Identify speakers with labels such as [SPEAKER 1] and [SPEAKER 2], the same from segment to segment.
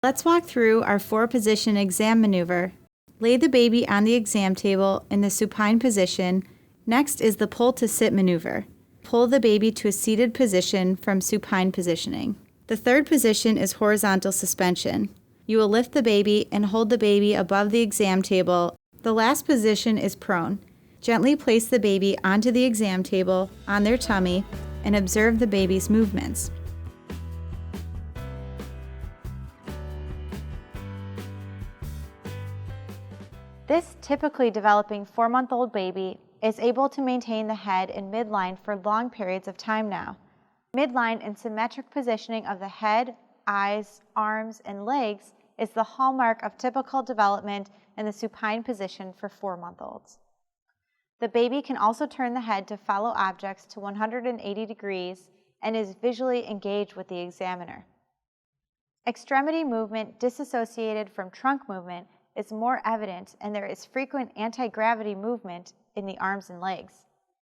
[SPEAKER 1] Let's walk through our 4-position exam maneuver. Lay the baby on the exam table in the supine position. Next is the pull to sit maneuver. Pull the baby to a seated position from supine positioning. The 3rd position is horizontal suspension. You will lift the baby and hold the baby above the exam table. The last position is prone. Gently place the baby onto the exam table on their tummy and observe the baby's movements. This typically developing 4-month-old baby is able to maintain the head in midline for long periods of time now. Midline and symmetric positioning of the head, eyes, arms, and legs is the hallmark of typical development in the supine position for 4-month-olds. The baby can also turn the head to follow objects to 180 degrees and is visually engaged with the examiner. Extremity movement disassociated from trunk movement is more evident, and there is frequent anti-gravity movement in the arms and legs.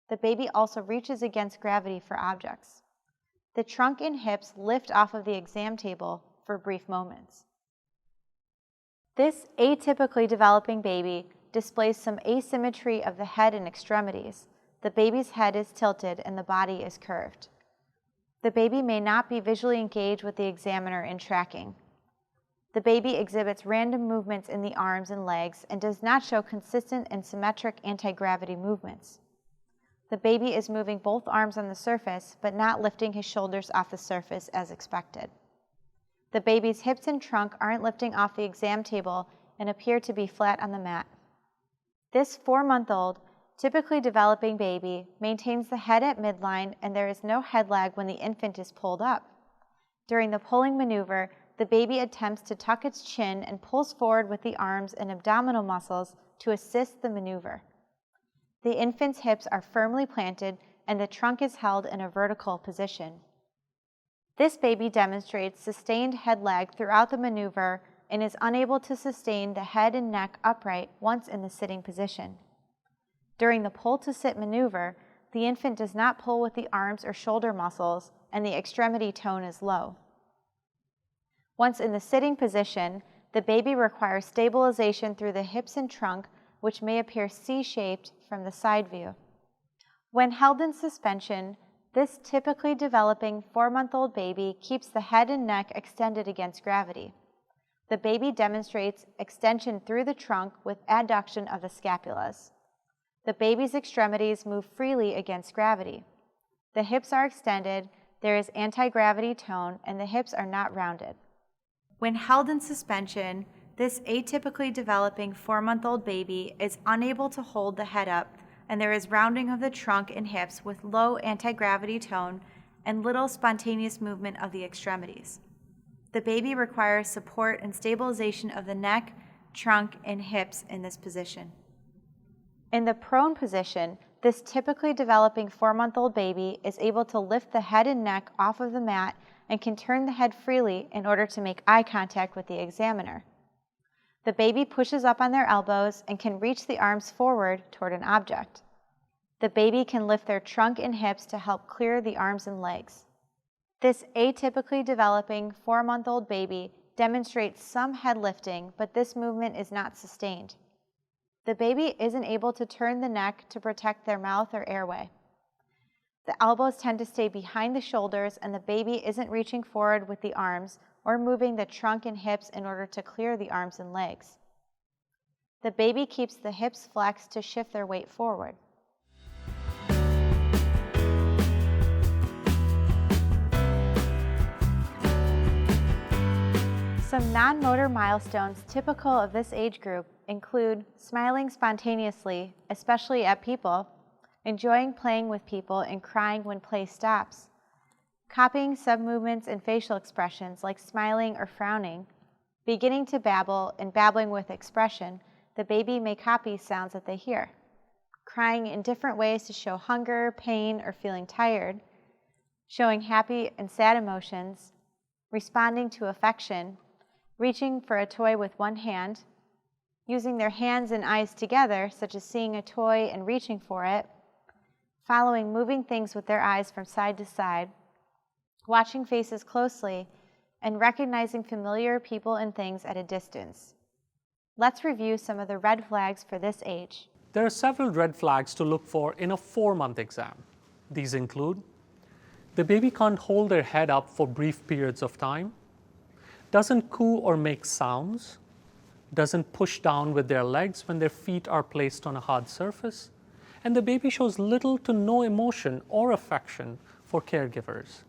[SPEAKER 1] The baby also reaches against gravity for objects. The trunk and hips lift off of the exam table for brief moments. This atypically developing baby displays some asymmetry of the head and extremities. The baby's head is tilted and the body is curved. The baby may not be visually engaged with the examiner in tracking. The baby exhibits random movements in the arms and legs and does not show consistent and symmetric anti-gravity movements. The baby is moving both arms on the surface, but not lifting his shoulders off the surface as expected. The baby's hips and trunk aren't lifting off the exam table and appear to be flat on the mat. This 4-month-old, typically developing baby maintains the head at midline, and there is no head lag when the infant is pulled up. During the pulling maneuver, the baby attempts to tuck its chin and pulls forward with the arms and abdominal muscles to assist the maneuver. The infant's hips are firmly planted and the trunk is held in a vertical position. This baby demonstrates sustained head lag throughout the maneuver and is unable to sustain the head and neck upright once in the sitting position. During the pull to sit maneuver, the infant does not pull with the arms or shoulder muscles and the extremity tone is low. Once in the sitting position, the baby requires stabilization through the hips and trunk, which may appear C-shaped from the side view. When held in suspension, this typically developing 4-month-old baby keeps the head and neck extended against gravity. The baby demonstrates extension through the trunk with adduction of the scapulas. The baby's extremities move freely against gravity. The hips are extended, there is anti-gravity tone, and the hips are not rounded. When held in suspension, this atypically developing 4-month-old baby is unable to hold the head up, and there is rounding of the trunk and hips with low anti-gravity tone and little spontaneous movement of the extremities. The baby requires support and stabilization of the neck, trunk, and hips in this position. In the prone position, this typically developing 4-month-old baby is able to lift the head and neck off of the mat and can turn the head freely in order to make eye contact with the examiner. The baby pushes up on their elbows and can reach the arms forward toward an object. The baby can lift their trunk and hips to help clear the arms and legs. This atypically developing 4-month-old baby demonstrates some head lifting, but this movement is not sustained. The baby isn't able to turn the neck to protect their mouth or airway. The elbows tend to stay behind the shoulders, and the baby isn't reaching forward with the arms or moving the trunk and hips in order to clear the arms and legs. The baby keeps the hips flexed to shift their weight forward. Some non-motor milestones typical of this age group include smiling spontaneously, especially at people, enjoying playing with people and crying when play stops, copying submovements and facial expressions like smiling or frowning, beginning to babble and babbling with expression. The baby may copy sounds that they hear, crying in different ways to show hunger, pain, or feeling tired, showing happy and sad emotions, responding to affection, reaching for a toy with one hand, using their hands and eyes together, such as seeing a toy and reaching for it, following moving things with their eyes from side to side, watching faces closely, and recognizing familiar people and things at a distance. Let's review some of the red flags for this age.
[SPEAKER 2] There are several red flags to look for in a 4-month exam. These include: the baby can't hold their head up for brief periods of time, doesn't coo or make sounds, doesn't push down with their legs when their feet are placed on a hard surface, and the baby shows little to no emotion or affection for caregivers.